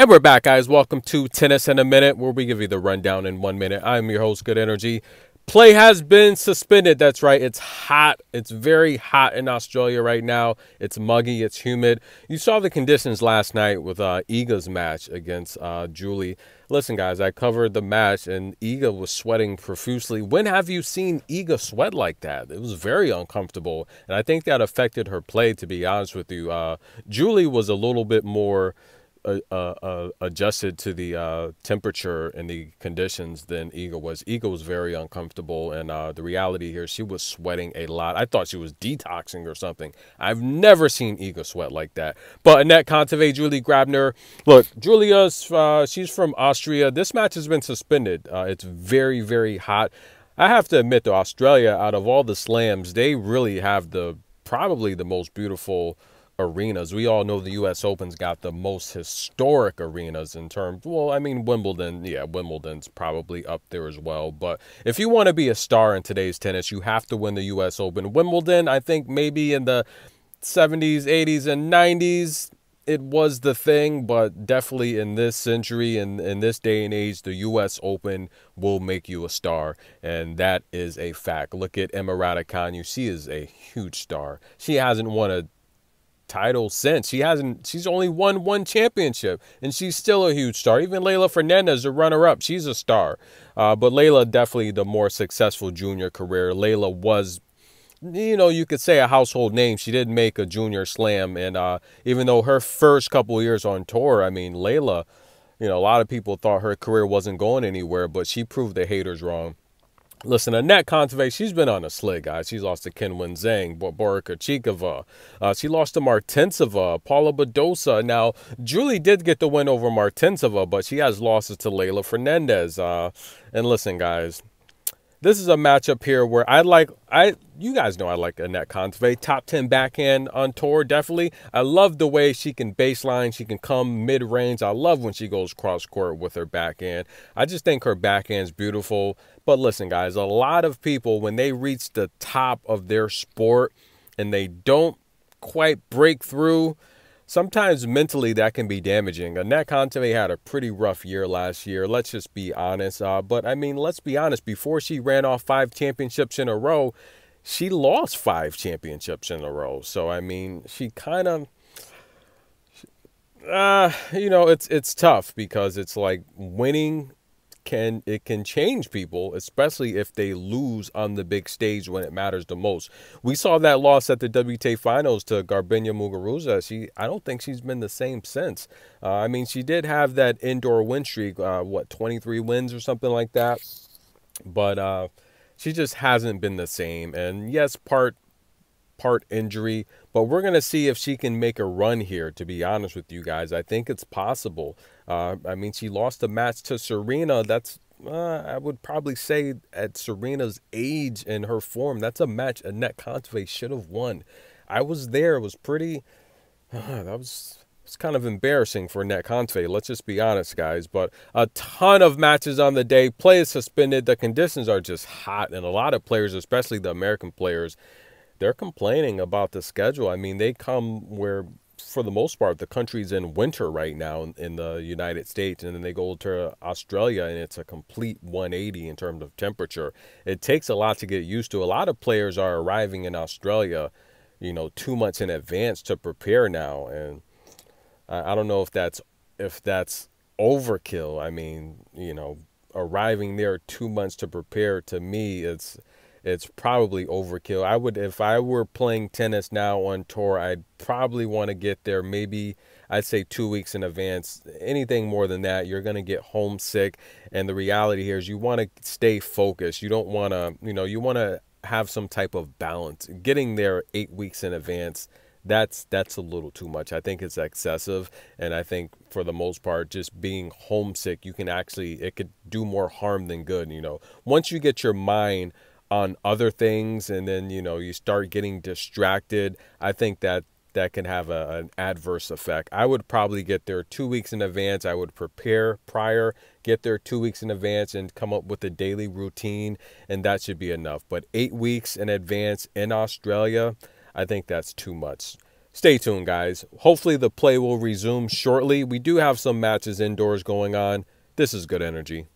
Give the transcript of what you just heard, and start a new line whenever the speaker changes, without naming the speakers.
And we're back, guys. Welcome to Tennis in a Minute, where we give you the rundown in 1 minute. I'm your host, Good Energy. Play has been suspended. That's right. It's hot. It's very hot in Australia right now. It's muggy. It's humid. You saw the conditions last night with Iga's match against Julie. Listen, guys, I covered the match, and Iga was sweating profusely. When have you seen Iga sweat like that? It was very uncomfortable, and I think that affected her play, to be honest with you. Julie was a little bit more adjusted to the temperature and the conditions than Iga was. Iga was very uncomfortable, and the reality here, she was sweating a lot. I thought she was detoxing or something. I've never seen Iga sweat like that. But Anett Kontaveit, Julie Grabher. Look, Julia's she's from Austria. This match has been suspended. It's very, very hot. I have to admit, though, Australia, out of all the slams, they really have probably the most beautiful arenas. We all know the U.S. Open's got the most historic arenas in terms, well, I mean, Wimbledon, yeah, Wimbledon's probably up there as well. But if you want to be a star in today's tennis, you have to win the U.S. Open. Wimbledon, I think maybe in the 70s, 80s, and 90s, it was the thing, but definitely in this century and in this day and age, the U.S. Open will make you a star, and that is a fact. Look at Emma Raducanu. She is a huge star. She hasn't won a title since. She's only won one championship, and she's still a huge star. Even Leylah Fernandez, the runner-up, she's a star. But Leylah, definitely the more successful junior career. Leylah was, you could say, a household name. She did make a junior slam, and even though her first couple years on tour, I mean, Leylah, a lot of people thought her career wasn't going anywhere, but she proved the haters wrong. Listen, Anett Kontaveit, she's been on a slid, guys. She's lost to Qinwen Zhang, Borica Chikova. She lost to Martinsova, Paula Badosa. Now, Julie did get the win over Martinsova, but she has losses to Leylah Fernandez. And listen, guys, this is a matchup here where you guys know I like Anett Kontaveit. Top 10 backhand on tour, definitely. I love the way she can baseline. She can come mid-range. I love when she goes cross-court with her backhand. I just think her backhand's beautiful. But listen, guys, a lot of people, when they reach the top of their sport and they don't quite break through, sometimes mentally that can be damaging. Anett Kontaveit had a pretty rough year last year. Let's just be honest. But, I mean, let's be honest. Before she ran off 5 championships in a row, she lost 5 championships in a row. So, I mean, she kind of, it's tough because it's like winning can change people, especially if they lose on the big stage when it matters the most. We saw that loss at the WTA finals to Garbiñe Muguruza. I don't think she's been the same since. I mean, she did have that indoor win streak, 23 wins or something like that. But she just hasn't been the same. And yes, part injury, but we're going to see if she can make a run here, to be honest with you guys. I think it's possible. I mean, she lost a match to Serena. That's, I would probably say, at Serena's age and her form, that's a match Anett Kontaveit should have won. I was there. It was pretty, it's kind of embarrassing for Anett Kontaveit. Let's just be honest, guys. But a ton of matches on the day. Play is suspended. The conditions are just hot, and a lot of players, especially the American players, they're complaining about the schedule. I mean, they come where, for the most part, the country's in winter right now in the United States, and then they go to Australia, and it's a complete 180 in terms of temperature. It takes a lot to get used to. A lot of players are arriving in Australia, 2 months in advance to prepare now, and I don't know if that's overkill. I mean, arriving there 2 months to prepare, to me, it's probably overkill. If I were playing tennis now on tour, I'd probably want to get there maybe, I'd say 2 weeks in advance. Anything more than that, you're going to get homesick. And the reality here is you want to stay focused. You don't want to, you want to have some type of balance. Getting there 8 weeks in advance, that's a little too much. I think it's excessive. And I think for the most part, just being homesick, it could do more harm than good. Once you get your mind on other things and then you start getting distracted, I think that can have an adverse effect. I would probably get there 2 weeks in advance. I would prepare prior, get there 2 weeks in advance, and come up with a daily routine, and that should be enough. But 8 weeks in advance in Australia, I think that's too much. stay tuned, guys. Hopefully the play will resume shortly. We do have some matches indoors going on. This is Good Energy.